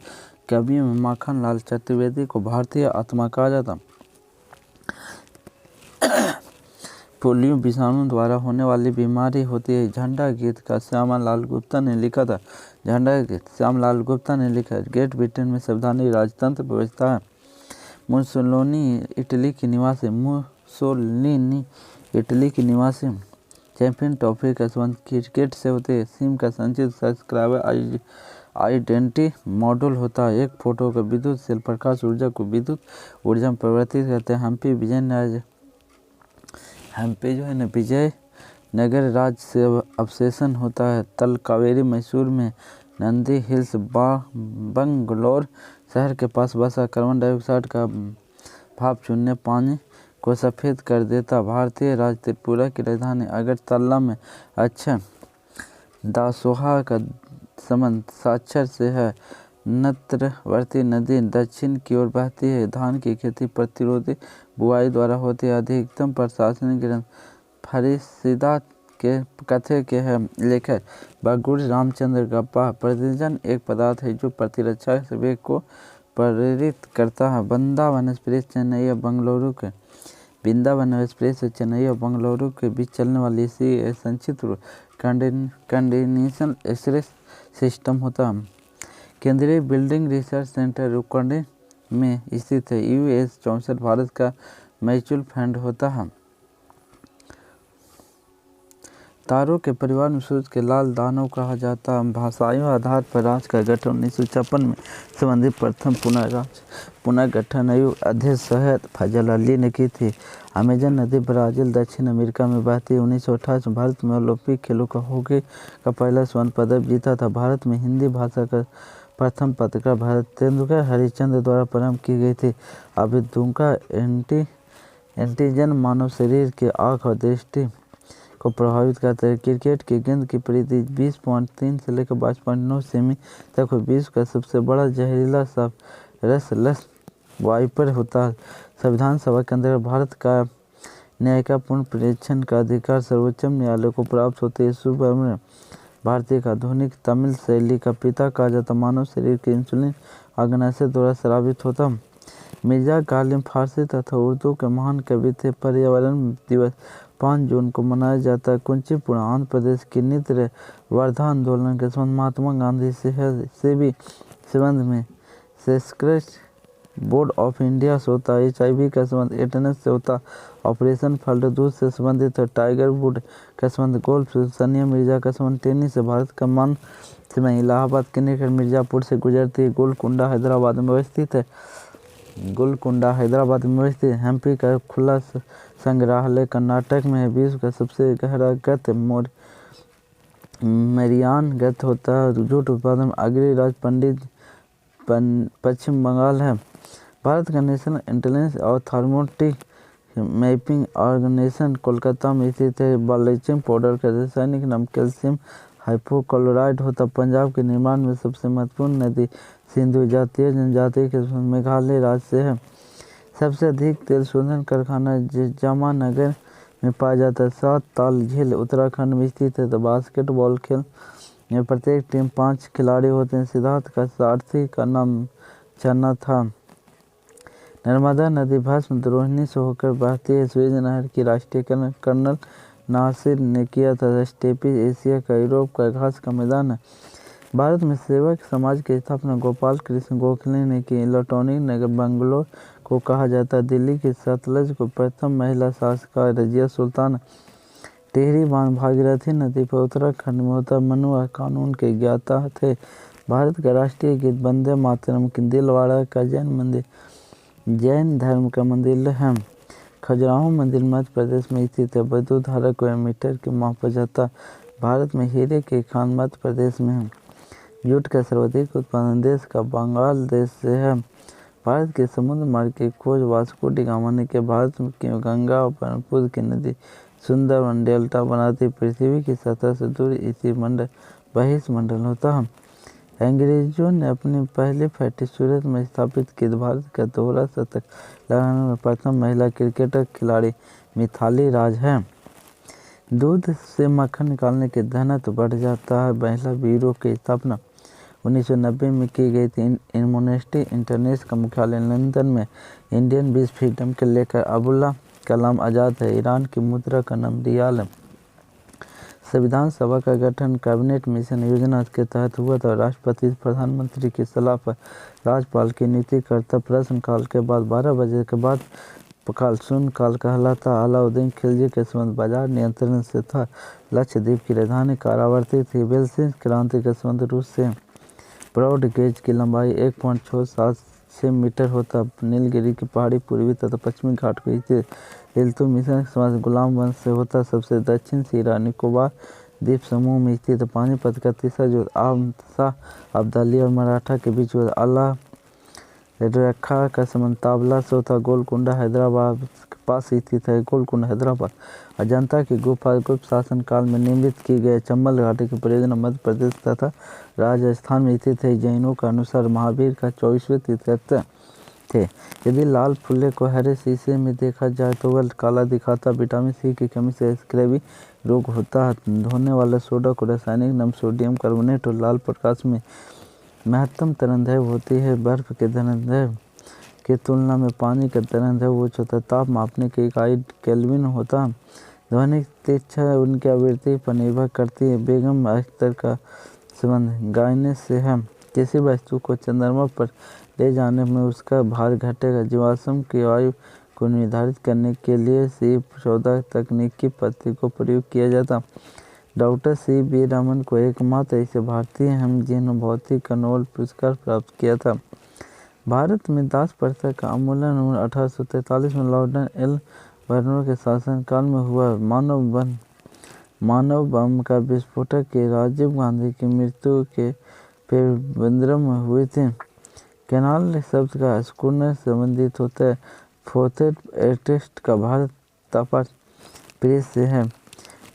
कवियों में माखन लाल चतुर्वेदी को भारतीय आत्मा कहा जाता। पोलियो विषाणु द्वारा होने वाली बीमारी होती है। झंडा गीत का श्यामलाल गुप्ता ने लिखा था। झंडा गीत श्यामलाल गुप्ता ने लिखा। ग्रेट ब्रिटेन में संवैधानिक राजतंत्र व्यवस्था है। मुसोलिनी इटली की निवासी चैंपियन ट्रॉफी का संबंध क्रिकेट से होते हैं। सिम का संचित सब्सक्राइबर आइडेंटिटी मॉड्यूल होता है। एक फोटो का विद्युत सेल प्रकाश ऊर्जा को विद्युत ऊर्जा में परिवर्तित करते हैं। हम्पी विजयनगर राज्य से अवशेषण होता है। तल कावेरी मैसूर में नंदी हिल्स बंगलोर शहर के पास बसा। कार्बन डाइऑक्साइड का भाप शून्य पानी को सफ़ेद कर देता। भारतीय राज्य त्रिपुरा की राजधानी अगरतला में अच्छा दासोहा का संबंध साक्षर से है। नेत्रवती नदी दक्षिण की ओर बहती है। धान की खेती प्रतिरोधी बुआई द्वारा होती है। अधिकतम प्रशासनिक ग्रंथ फरीदाबाद के कथे के है। लेखक बगुड़ रामचंद्र गप्पा। प्रतिजन एक पदार्थ है जो प्रतिरक्षा वेग को प्रेरित करता है। वृंदावन एक्सप्रेस चेन्नई और बेंगलुरु के बीच चलने वाली इसी संक्षिप्त कंटिन्यूअस एक्सप्रेस सिस्टम होता है। केंद्रीय बिल्डिंग रिसर्च सेंटर रुकंडी में स्थित है। US 64 भारत का म्यूचुअल फंड होता है। तारों के परिवार में सूर्य के लाल दानव कहा जाता है। भाषाई आधार पर राज्य का गठन 1956 में संबंधित प्रथम पुनर्गठन अध्यक्ष सैयद फजल अली ने की थी। अमेजन नदी ब्राज़ील दक्षिण अमेरिका में बहती है। 1928 में भारत में ओलंपिक खेलों का हॉकी का पहला स्वर्ण पदक जीता था। भारत में हिंदी भाषा का प्रथम पत्रकार भरतेंदु हरिश्चंद्र द्वारा प्रारंभ की गई थी। अभिधुका एंटीजन मानव शरीर के आँख और दृष्टि को प्रभावित करता है। क्रिकेट की गेंद की परिधि 20.3 से लेकर 22.9 सेमी तक हो। विश्व का सबसे बड़ा जहरीला सांप रसलस वाइपर होता है। संविधान सभा के अंतर्गत भारत का न्यायिकपूर्ण परीक्षण का अधिकार सर्वोच्च न्यायालय को प्राप्त होते हैं। सुब्रमण्यम भारतीय का आधुनिक तमिल शैली का पिता कहा जाता। मानव शरीर के इंसुलिन ऑर्गेनाइजर द्वारा स्रावित होता। मिर्जा गालिब फारसी तथा उर्दू के महान कवि थे। पर्यावरण दिवस 5 जून को मनाया जाता है। कुंचीपुड़ा आंध्र प्रदेश की नृत्य वर्धा आंदोलन के संबंध महात्मा गांधी से भी संबंध में सेक्रेटरी बोर्ड ऑफ इंडिया से होता है। HIV का संबंध एटेनस से होता। ऑपरेशन फ्लड दूध से संबंधित है। टाइगर वुड का संबंध गोल्फ से। सानिया मिर्जा का संबंध टेनिस से। भारत का मान सीमा इलाहाबाद के निकट मिर्जापुर से गुजरती है। गोलकुंडा हैदराबाद में अवस्थित है। हम्पी का खुला संग्रहालय कर्नाटक में है। विश्व का सबसे गहरा गत मेरियान गत होता है। जूट उत्पादन में अग्रणी राज्य पश्चिम बंगाल है। भारत का नेशनल इंटेलिजेंस और थर्मोस्टेट मैपिंग ऑर्गेनाइजेशन कोलकाता में स्थित है। ब्लीचिंग पाउडर का रासायनिक नाम कैल्शियम हाइपोक्लोराइड होता है। पंजाब के निर्माण में सबसे महत्वपूर्ण नदी सिंधु जातीय जनजाति के मेघालय राज्य से है। सबसे अधिक तेल शोधन कारखाना जामनगर में पाया जाता है। 7 ताल झील उत्तराखंड में स्थित है। तो बास्केटबॉल खेल में प्रत्येक टीम 5 खिलाड़ी होते हैं। सिद्धार्थ का सारथी का नाम चन्ना था। नर्मदा नदी भस्म द्रोहिणी से होकर बहती है। स्वेज नहर की राष्ट्रीयकरण कर्नल नासिर ने किया था। स्टेपी एशिया का यूरोप का घास का मैदान है। भारत में सेवक समाज की स्थापना गोपाल कृष्ण गोखले ने की। इलेक्ट्रॉनिक नगर बंगलोर को कहा जाता है। दिल्ली की सतलज को प्रथम महिला शासक रजिया सुल्तान। टिहरी बांध भागीरथी नदी पर उत्तराखंड में होता। मनु कानून के ज्ञाता थे। भारत का राष्ट्रीय गीत वंदे मातरम। दिलवाड़ा का जैन धर्म का मंदिर है। खजुराहो मंदिर मध्य प्रदेश में स्थित है। विद्युत धारा को मीटर के मापा जाता। भारत में हीरे के खान मध्य प्रदेश में है। जूट का सर्वाधिक उत्पादन देश का बांग्लादेश से है। भारत के समुद्र मार्ग की खोज वास्को डी गामा ने किया। भारत की गंगा और ब्रह्मपुत्र की नदी सुंदरवन डेल्टा बनाती। पृथ्वी की सतह से दूर इसी बहिष्मंडल होता है। अंग्रेजों ने अपनी पहली फैक्ट्री सूरत में स्थापित की। भारत का दोहरा शतक लगाने वाली प्रथम महिला क्रिकेटर खिलाड़ी मिताली राज है। दूध से मक्खन निकालने की घनत्व बढ़ जाता है। महिला ब्यूरो की स्थापना 1990 में की गई थी। एम्नेस्टी इंटरनेशनल का मुख्यालय लंदन में। इंडियन बीच फ्रीडम के लेकर अब्दुल कलाम आज़ाद है। ईरान की मुद्रा का नाम रियाल है। संविधान सभा का गठन कैबिनेट मिशन योजना के तहत हुआ था। राष्ट्रपति प्रधानमंत्री की सलाह पर राज्यपाल की नियुक्ति करता। प्रश्नकाल के बाद 12 बजे के बाद काल शून्यकाल कहलाता। अलाउद्दीन खिलजी के संबंध बाजार नियंत्रण से था। लक्षद्वीप की राजधानी कारावर्ती थी। बेल्सिन क्रांति का संबंध रूस से। ब्रॉड गेज की लंबाई 1.676 मीटर होता। नीलगिरी की पहाड़ी पूर्वी तथा पश्चिमी घाट को स्थित। इल्तुतमिश का संबंध गुलाम वंश से होता। सबसे दक्षिण सिरा निकोबार द्वीप समूह में स्थित। पानीपत का तीसरा युद्ध शाह अब्दाली और मराठा के बीच हुआ। अला रखा का संबंध ताबला से होता। गोलकुंडा हैदराबाद के पास स्थित है। गोलकुंडा हैदराबाद अजंता की गुफा गुप्त शासन काल में निर्मित की गई। चंबल घाटी की परियोजना मध्य प्रदेश तथा राजस्थान में स्थित है। जैनों के अनुसार महावीर का 24वें तीर्थयात्री थे। यदि लाल फुल्ले को हरे शीशे में देखा जाए तो वह काला दिखाता। विटामिन सी की कमी से स्क्रैबी रोग होता है। धोने वाला सोडा को रासायनिक नाम सोडियम कार्बोनेट और लाल प्रकाश में महत्तम तरंगदैर्घ्य होती है। बर्फ के तरंगदैर्घ्य की तुलना में पानी का तरंगदैर्घ्य उच्च होता है। ताप मापने की इकाई केल्विन होता है। ध्वनि तीक्ष्णता उनकी आवृत्ति पर निर्भर करती है। बेगम अख्तर का संबंध गायने से है। किसी वस्तु को चंद्रमा पर ले जाने में उसका भार घटेगा। जीवाश्म की आयु को निर्धारित करने के लिए C14 तकनीकी पद्धति को प्रयोग किया जाता। Doctor C.V. रमन को एकमात्र ऐसे भारतीय हैं जिन्होंने भौतिक का नोबेल पुरस्कार प्राप्त किया था। भारत में दास प्रथा का उन्मूलन 1843 में लॉर्ड एल्बर्नो के शासनकाल में हुआ। मानव बम का विस्फोटक के राजीव गांधी की मृत्यु के पेरबंदरम में हुई थी। कैनाल शब्द का स्कूनर संबंधित होता है। फोर्थ एटेस्ट का भारत तपा प्रेस से है।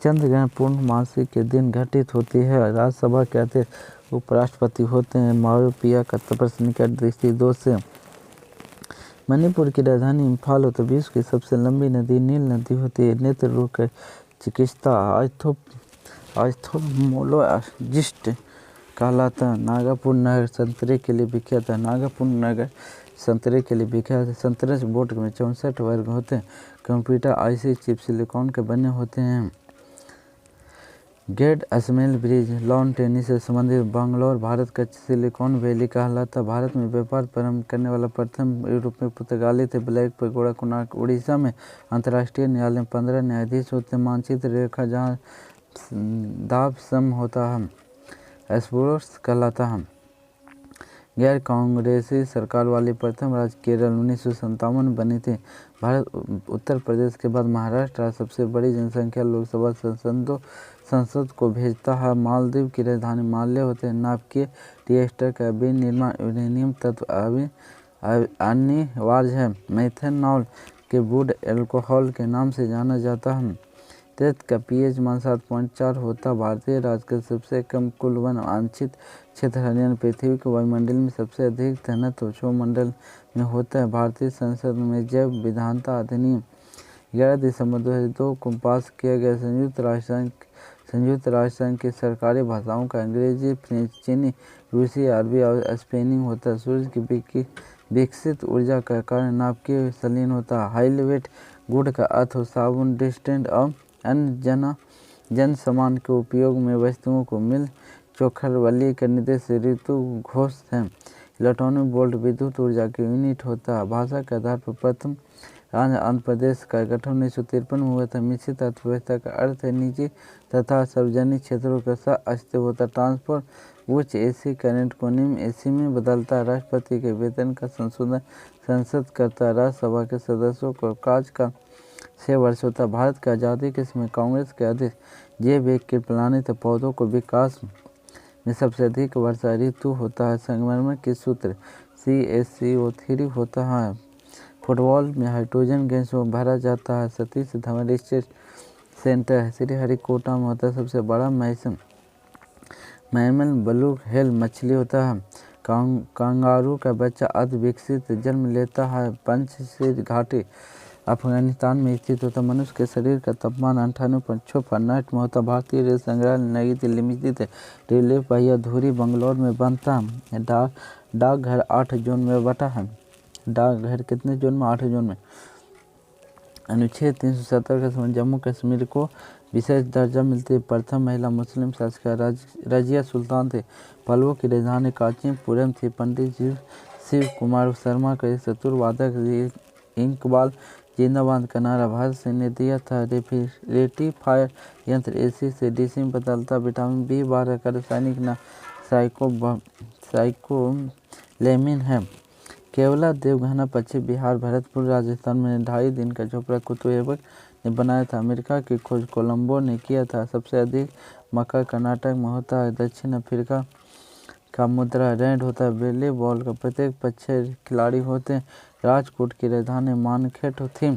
चंद्रग्रहण पूर्णमासी के दिन घटित होती है। राज्यसभा के अध्यक्ष उपराष्ट्रपति होते हैं। मालवीय का तपस्या निकट दृष्टि दोष से। मणिपुर की राजधानी इम्फाल होती है। विश्व की सबसे लंबी नदी नील नदी होती है। नेत्र रोग का चिकित्सा ऑप्थेल्मोलॉजिस्ट कहलाता है। नागपुर नगर संतरे के लिए विख्यात है। नागपुर नगर संतरे के लिए विख्यात है। संतरे से बोर्ड में 64 वर्ग होते हैं। कंप्यूटर आईसी चिप सिलिकॉन के बने होते हैं। Great smell bridge lawn tennis से संबंधित। बंगलौर भारत का सिलिकॉन वैली कहलाता। भारत में व्यापार प्रारंभ करने वाला प्रथम यूरोपीय पुर्तगाली थे। Black pagoda Konark. उड़ीसा में अंतर्राष्ट्रीय न्यायालय में 15 न्यायाधीश होते हैं। मानचित्र रेखा जहाँ दाब सम होता है एस्पोर्ट्स कहलाता है। गैर कांग्रेसी सरकार वाली प्रथम राज्य केरल 1957 में बनी थी। भारत उत्तर प्रदेश के बाद महाराष्ट्र सबसे बड़ी जनसंख्या लोकसभा सांसदों संसद को भेजता है। मालदीव की राजधानी माले होते हैं। नाभिकीय रिएक्टर का विनिर्माण यूरेनियम तत्व अनिवार्य है। मेथनॉल के वुड एल्कोहल के नाम से जाना जाता है। तेज का pH मान 7.4 होता। भारतीय राज्य का सबसे कम कुल वन वांछित क्षेत्र हरियाणा। पृथ्वी के वायुमंडल में सबसे अधिक घनत्व सौरमंडल में होता है। भारतीय संसद में जैव विविधता अधिनियम 11 दिसंबर 2002 को पास किया गया। संयुक्त राष्ट्र संघ की सरकारी भाषाओं का अंग्रेजी, फ्रेंच, चीनी, रूसी, अरबी और स्पेनी होता है। सूर्य की विकसित ऊर्जा का कारण नाभिकीय संलीन होता है। हाई वेट गुड का अर्थ साबुन, डिस्टेंट और अन्य जन सामान के उपयोग में वस्तुओं को मिल चोखरवली का निर्देश ऋतु घोष है। इलेक्ट्रॉनिक वोल्ट विद्युत ऊर्जा की यूनिट होता है। भाषा के आधार पर प्रथम राज्य आंध्र प्रदेश का गठन 1953 में हुआ था। मिश्रित अर्थव्यवस्था का अर्थ है निजी तथा सार्वजनिक क्षेत्रों का सह-अस्तित्व होता है। ट्रांसफर उच्च एसी करंट को निम्न एसी में बदलता है। राष्ट्रपति के वेतन का संशोधन संसद करता है। राज्यसभा के सदस्यों को कार्यकाल 6 वर्ष होता है। भारत की आज़ादी के समय कांग्रेस के अध्यक्ष जे.बी. कृपलानी थे। पौधों को विकास में सबसे अधिक वर्षा ऋतु होता है। संगमरमर के सूत्र CaCO3 होता है। फुटबॉल में हाइड्रोजन गैस को भरा जाता है। सतीश धवन स्टेट सेंटर श्रीहरिकोटा में होता है। सबसे बड़ा मैमल ब्लू व्हेल मछली होता है। कंगारू का बच्चा अर्ध विकसित जन्म लेता है। पंजशीर घाटी अफगानिस्तान में स्थित होता है। मनुष्य के शरीर का तापमान 98.6 फ़ारेनहाइट में होता है। भारतीय रेल संग्रहालय नई दिल्ली में स्थित है। रेलवे पहिया धुरी बंगलौर में बनता है। डाकघर 8 जोन में बटा है। डाकघर कितने जोन में? 8 जोन में। अनुच्छेद 370 के समय जम्मू कश्मीर को विशेष दर्जा मिलती है। प्रथम महिला मुस्लिम शासिका रजिया सुल्तान थे। पल्लवों की राजधानी कांचीपुरम थी। पंडित शिव कुमार शर्मा का चतुर वादक इकबाल जिंदाबाद का नारा भारत सिंह ने दिया था। रेक्टिफायर यंत्र AC से DC में बदलता। विटामिन B12 का रासायनिक नाम साइकोलेमिन है। केवला देवघाना पश्चिम बिहार भरतपुर राजस्थान में 2.5 दिन का झोपड़ा कुतुबेक ने बनाया था। अमेरिका की खोज कोलंबो ने किया था। सबसे अधिक मक्का कर्नाटक में होता है। दक्षिण अफ्रीका का मुद्रा रैंड होता है। वॉलीबॉल का प्रत्येक पक्ष खिलाड़ी होते हैं। राजकोट की राजधानी मानखेड़ थी।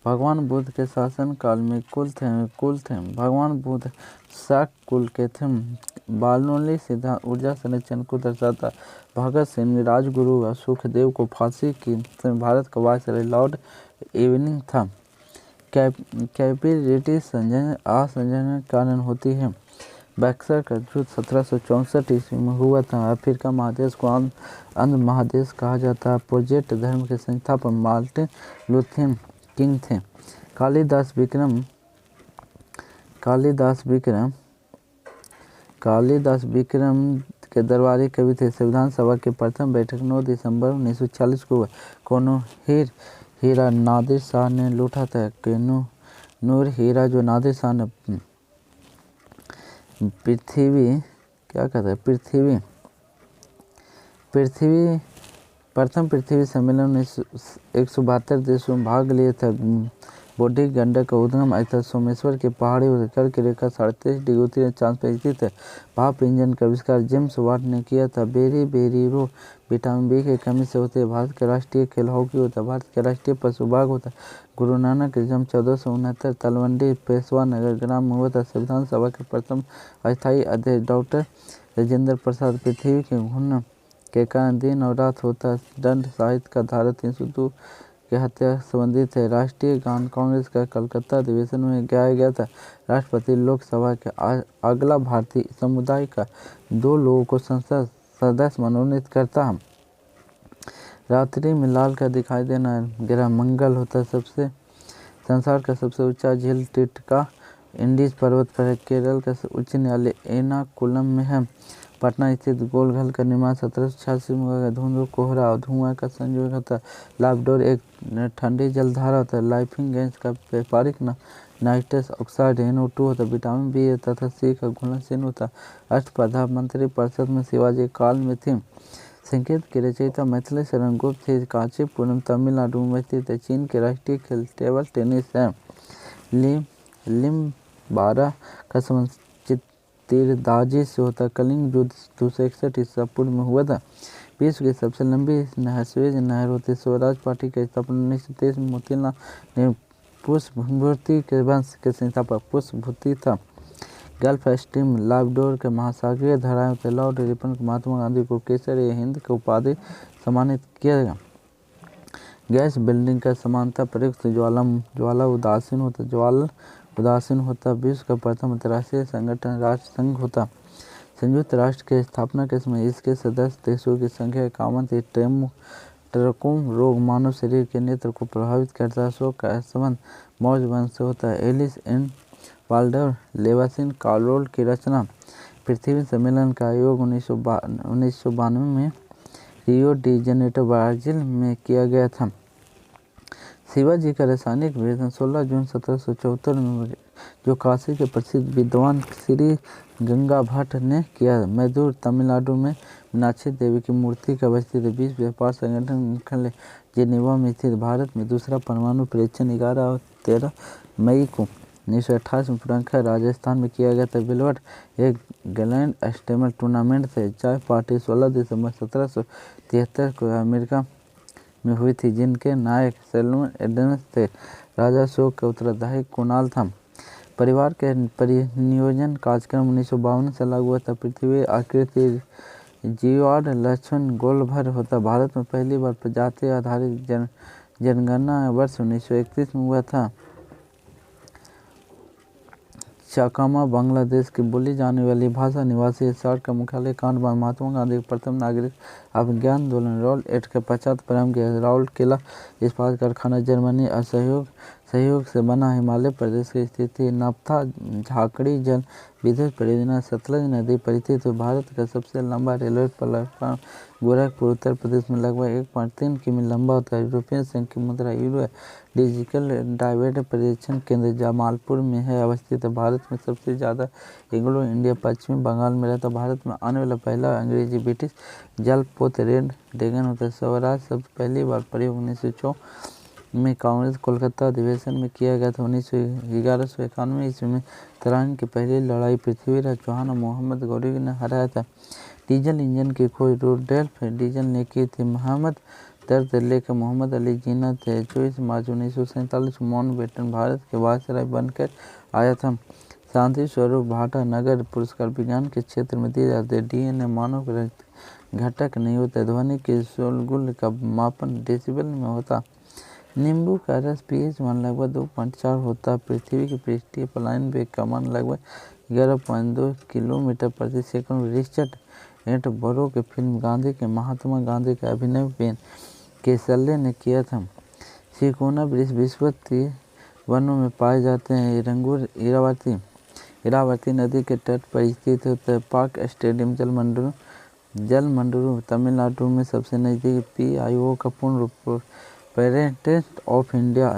भगवान बुद्ध के शासन काल में कुल थे। भगवान बुद्ध शाक कुल के थे। बार्नौली सिद्धांत ऊर्जा संरक्षण को दर्शाता। भगत सिंह राजगुरु और सुखदेव को फांसी की समय भारत का वायसराय लॉर्ड इरविन था। कैपिलिटी असंजय कारण होती है। बक्सर का युद्ध 1764 ईस्वी में हुआ था। अफ्रीका महादेश को अंध महादेश कहा जाता है। प्रोटेस्टेंट धर्म के संस्थापक मार्टिन लूथर किंग थे। कालिदास विक्रम के दरबारी कवि थे। संविधान सभा की प्रथम बैठक 9 दिसंबर 1940 को हुआ। कोनो हीरा नादिर शाह ने लूटा था। नूर हीरा जो नादिर शाह ने प्रथम पृथ्वी सम्मेलन में 172 देशों में भाग लिया था। बौद्धिक गंडक का उद्गम स्थल सोमेश्वर की पहाड़ी कर्क की रेखा 23.5 डिग्री उत्तरी चांद पर स्थित है। भाप इंजन का आविष्कार जेम्स वाट ने किया था। बेरी विटामिन B की कमी से होते हैं। भारत का राष्ट्रीय खेल हॉकी होता है। भारत का राष्ट्रीय पशु बाघ होता है। गुरु नानक का जन्म 1469 तलवंडी पेशवा नगर ग्राम में हुआ था। संविधान सभा के प्रथम अस्थायी अध्यक्ष डॉक्टर राजेंद्र प्रसाद। पृथ्वी के घूर्णन के कारण दिन और रात होता है। दंड साहित्य का धारा 302 की हत्या संबंधित है। राष्ट्रीय गान कांग्रेस का कलकत्ता अधिवेशन में गाया गया था। राष्ट्रपति लोकसभा के अगला भारतीय समुदाय का 2 लोगों को संसद सदस्य मनोनीत करता है। रात्रि में लाल का दिखाई देना ग्रह मंगल होता है। संसार का सबसे ऊंचा झील टिटका इंडीज पर्वत पर है। केरल का उच्च न्यायालय एर्नाकुलम में है। पटना स्थित गोलघर का निर्माण 1786 में हुआ। धुंध, कोहरा और धुआं का संयोग होता है। लाइबडोर एक ठंडी जलधारा होता है। लाइफिंग गैस का व्यापारिक नाम नाइट्रस ऑक्साइड NO2 होता है। विटामिन B तथा C का घुलनशील होता है। अष्टप्रधान मंत्री परिषद में शिवाजी काल में थी। संकेत के रचयिता मैथिली शरण गुप्त थे। कांचीपुरम तमिलनाडु में स्थित है। चीन के राष्ट्रीय खेल टेबल टेनिस है। 12 का संबंध तीरंदाजी से होता। कलिंग युद्ध 261 ईसा पूर्व में हुआ था। विश्व की सबसे लंबी नहर स्वेज नहर होती। स्वराज पार्टी की स्थापना 1923 में मोतीलाल नेहरू पुष्पभूति के वंश के संस्थापक पुष्पभूति था। गल्फ स्ट्रीम लाब्राडोर के महासागरीय धाराएं होते। लॉर्ड रिपन को महात्मा गांधी को केसर ए हिंद की उपाधि सम्मानित किया गया। गैस बिल्डिंग का समानता प्रयुक्त ज्वाला उदासीन होता। विश्व का प्रथम अंतर्राष्ट्रीय संगठन राष्ट्र संघ होता। संयुक्त राष्ट्र के स्थापना के समय इसके सदस्य देशों की संख्या 51 थी। ट्रकोम रोग मानव शरीर के नेत्र को प्रभावित करता है। शोक का संबंध मौर्य वंश से होता है। एलिस इन वाल्डर लेवासिन कार्लोल की रचना। पृथ्वी सम्मेलन का आयोग 1992 में रियो डी जेनेरो ब्राजील में किया गया था। शिवाजी का रासायनिक विवेचन 16 जून 1774 में जो काशी के प्रसिद्ध विद्वान श्री गंगा भट्ट ने किया। मैदूर तमिलनाडु में मीनाक्षी देवी की मूर्ति का अवस्थित है। विश्व व्यापार संगठन मुख्यालय जेनेवा में स्थित। भारत में दूसरा परमाणु परीक्षण 11 और 13 मई को 1928 में पुरंखा राजस्थान में किया गया था। विल्बर्ट एक ग्रैंड स्लैम टूर्नामेंट थे। चाय पार्टी 16 दिसंबर 1773 को अमेरिका में हुई थी, जिनके नायक सैमुअल एडम्स थे। राजा अशोक का उत्तराधिकारी कुणाल था। परिवार के परिनियोजन कार्यक्रम 1952 से लागू हुआ था। पृथ्वी आकृति जीवार्ड लक्षण गोलभर होता। भारत में पहली बार प्रजाति आधारित जनगणना वर्ष 1931 में हुआ था। चाकमा बांग्लादेश की बोली जाने वाली भाषा। निवासी सार्क का मुख्यालय काठमांडू। महात्मा गांधी के प्रथम नागरिक अभिज्ञान आंदोलन रॉल एक्ट के पश्चात प्रारंभ किया। राउरकेला इस्पात कारखाना जर्मनी सहयोग से बना। हिमाचल प्रदेश की स्थिति। नाफ्था झाकड़ी जल विद्युत परियोजना सतलज नदी पर स्थित। भारत का सबसे लंबा रेलवे प्लेटफार्म गोरखपुर उत्तर प्रदेश में लगभग 1.3 किमी लंबा होता है। यूरोपियन संघ की मुद्रा यूरो है। डिजिटल डाइवर्ट परीक्षण केंद्र जमालपुर में है अवस्थित है। भारत में सबसे ज़्यादा एंग्लो इंडिया पश्चिमी बंगाल में रहता। भारत में आने वाला पहला अंग्रेजी ब्रिटिश जलपोत रेड ड्रैगन होता है। स्वराज शब्द पहली बार प्रयोग 1904 में कांग्रेस कोलकाता अधिवेशन में किया गया था। 1191 ईस्वी में तराइन की पहली लड़ाई पृथ्वीराज चौहान और मोहम्मद गौरी ने हराया था। डीजल इंजन की खोज रुडोल्फ डीजल ने की थी। मोहम्मद दर्द लेकर मोहम्मद अली जीना थे। 24 मार्च 1947 को माउंटबेटन भारत के वायसराय बनकर आया था। शांति स्वरूप भाटानगर पुरस्कार विज्ञान के क्षेत्र में दिए जाते हैं। डीएनए मानव घटक नहीं होता। ध्वनि के शोरगुल का मापन डेसिबल में होता। नींबू का रस pH मान लगभग 2.4 होता। पृथ्वी की पृष्ठीय पलायन वेग का मान लगभग 11.2 किलोमीटर प्रति सेकंड। रिचर्ड एटनबरो की फिल्म गांधी के महात्मा गांधी का अभिनय पेन कैसले ने किया था। सिकोना वृक्ष विश्ववित्तीय वनों में पाए जाते हैं। रंगूर इरावती नदी के तट पर स्थित होता है। पार्क स्टेडियम जलमंडलू तमिलनाडु में सबसे नज़दीक। PIO का पूर्ण रूप पेरेंट ऑफ इंडिया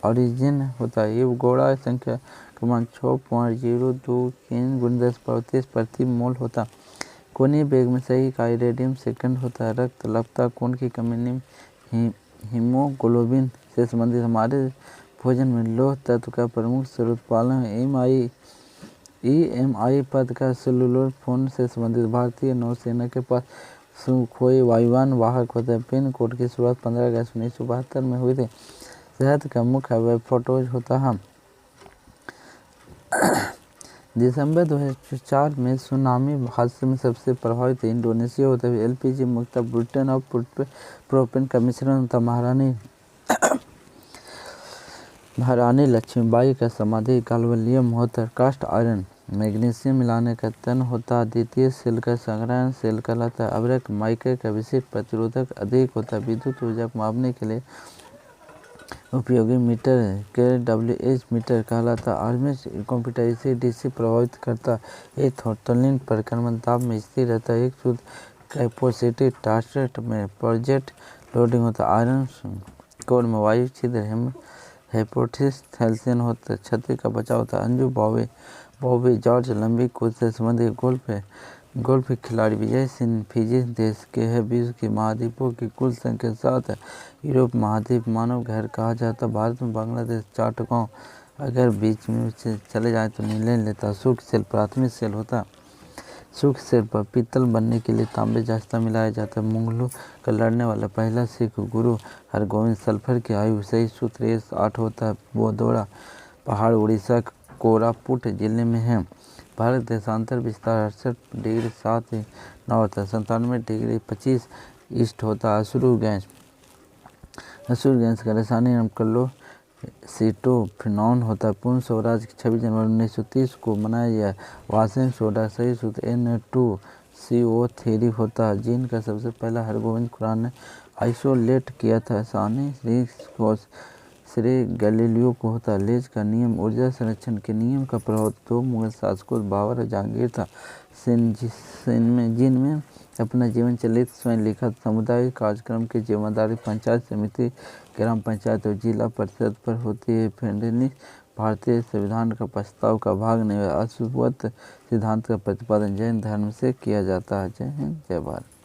ओरिजिन होता है। ये गोड़ा संख्या का मान 6.023 × 10 प्रति मोल होता। कोनीय बेग में सही इकाई रेडियन सेकंड होता है। रक्त लपता खून की कमी हीमोग्लोबिन से संबंधित। हमारे भोजन में लौह तत्व का प्रमुख स्रोत पालन है। EMI पद का सेलुलर फोन से संबंधित। भारतीय नौसेना के पास सुखोई वायुयान वाहक होते हैं। पिन कोड की शुरुआत 15 अगस्त 1972 में हुई थी। शहद का मुख्य अवयव फ्रुक्टोज होता है। दिसंबर 2004 में सुनामी हादसे में सबसे प्रभावित इंडोनेशिया होता है। LPG मुक्त ब्यूटेन और प्रोपेन का मिश्रण होता। महारानी लक्ष्मीबाई का समाधि गाल्वलियम होता है। कास्ट आयरन मैग्नीशियम मिलाने का तन होता। द्वितीय सेल का संग्रहण सेल कहलाता है। अभ्रक माइका का विशिष्ट प्रतिरोधक अधिक होता है। विद्युत ऊर्जा को मापने के लिए उपयोगी मीटर kWh मीटर कहलाता है। आर्मेच कंप्यूटर इसे DC प्रभावित करता है। थ्रोटलिंग पर क्रमश दाब में स्थिर रहता है। एक शुद्ध कैपेसिटिव टार्सेट में प्रोजेक्ट लोडिंग होता है। आयरन कोर में वायु छिद्र हेपोटिस थैल्सियन होता है। क्षति का बचाव होता है। अंजू बॉबी जॉर्ज लंबी कूद से संबंधित गोल्फ खिलाड़ी। विजय सिंह फिजी देश के है। विश्व के महाद्वीपों की कुल संख्या 7 है। यूरोप महाद्वीप मानव घर कहा जाता है। भारत में बांग्लादेश 4 गाँव अगर बीच में से चले जाए तो निर्णय लेता। सूक्ष्म सेल प्राथमिक सेल होता। सूक्ष्म सेल पर पीतल बनने के लिए तांबे जस्ता मिलाया जाता है। मुगलों का लड़ने वाला पहला सिख गुरु हरगोविंद सल्फर की आयु सही सूत्र 8 होता है। बोदोड़ा पहाड़ उड़ीसा कोरापुट जिले में है। भारत देशांतर विस्तार 68.7 होता है। 97.25 ईस्ट होता है। असुर गैस का रसायनिक नाम क्लोसीटोफिनॉन होता है। पूर्ण स्वराज 26 जनवरी 1930 को मनाया गया। वाशिंग सोडा सही सूत्र Na2CO3 होता है। जीन का सबसे पहला हरगोविंद खुराना ने आइसोलेट किया था। सानी श्री गैलीलियो को होता। लेज का नियम ऊर्जा संरक्षण के नियम का प्रभाव 2 मुगल शासकों बाबर और जहांगीर था। जिनमें अपना जीवन चलित स्वयं लिखा। सामुदायिक कार्यक्रम की जिम्मेदारी पंचायत समिति, ग्राम पंचायत और जिला परिषद पर होती है। फेडरलिज्म भारतीय संविधान का प्रस्ताव का भाग नहीं है। अशुभत्व सिद्धांत का प्रतिपादन जैन धर्म से किया जाता है। जय हिंद, जय भारत।